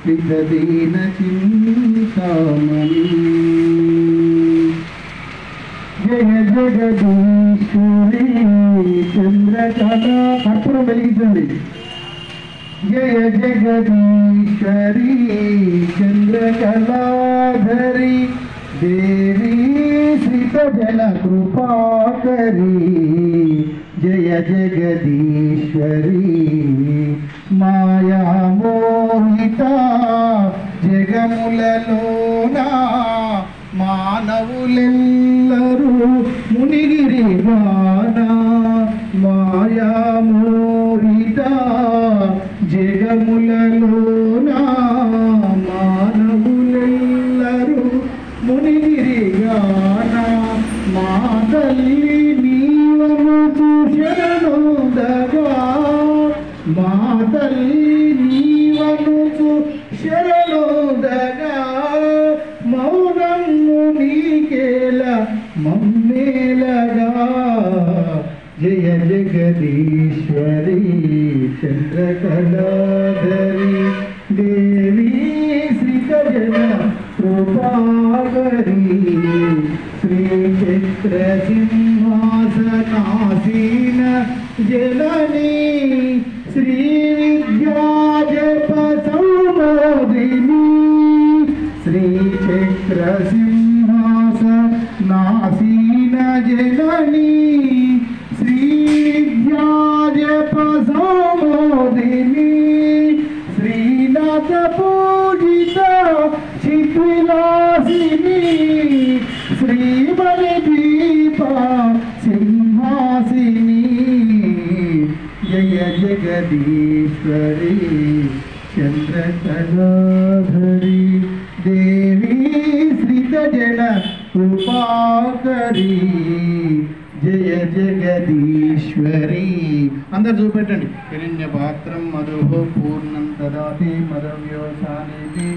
వితదీన చింతామణి జయ జగదీశ్వరి చంద్రకళ కర్పూరం వెలిగించండి. జయ జగదీశ్వరి చంద్రకళాధరి దేవి శ్రీతజన కృపాకరి జయ జగదీశ్వరి మాయామోహిత జగములలోనా మానవులెల్లరూ మునిగిరిగానా మాయామోహిత జగములలోనా మానవులెల్లరూ మునిగిరిగానా మా తల్లి నీవను శరణుదగా మా తల్లి నీవను శరణుదగా మౌనము నీకేల మమ్మేలగా జయ జగదీశ్వరి చంద్రకళాధరి దేవి శ్రీతజన కృపాకరి శ్రీచక్ర సింహాసనాసీన జననీ శ్రీ విద్యాజప సౌమోదిని శ్రీచక్ర సింహాసనాసీన జననీ శ్రీ విద్యాజప సౌమోదిని శ్రీనాథ పూజిత శిథిలాసిని శ్రీమణి దీప సింహాసిని జయ జగదీశ్వరి చంద్రకళాధరి దేవి శ్రీతజన కృపాకరి జయ జగదీశ్వరి. అందరు చూపెట్టండి. హిరణ్య పాత్రం మధుః పూర్ణం దదాతి మదవ్యోసానేతి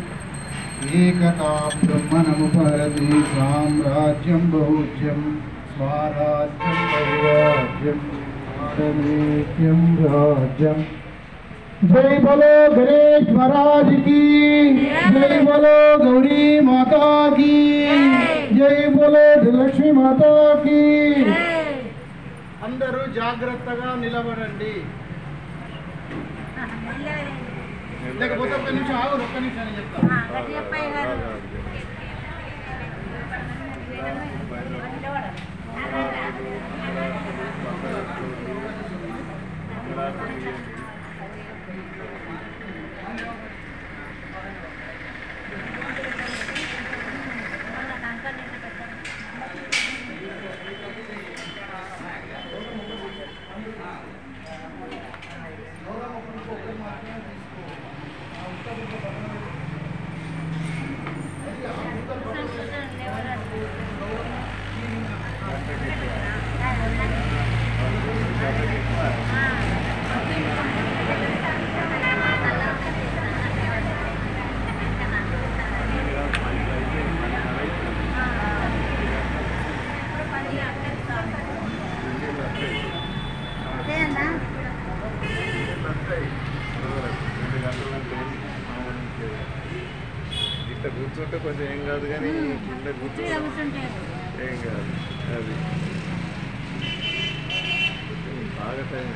ఏకతా బ్రహ్మణముపరతి సామ్రాజ్యం బహుజ్యం స్వరాజ్యం వైరాజ్యం ఆడలేఖ్యం రాజ్యం. जय बोलो गणेश महाराज की जय बोलो गौरी माता की जय बोलो लक्ष्मी माता की. అందరూ జాగ్రత్తగా నిలబడండి. లేకపోతే ఒక్క నిమిషం ఆగు, ఒక్క నిమిషం చెప్తా. ఇట్లా కూర్చుంటే కొంచెం ఏం కాదు, కానీ కింద కూర్చుంటే ఏం కాదు. అది బాగా టైం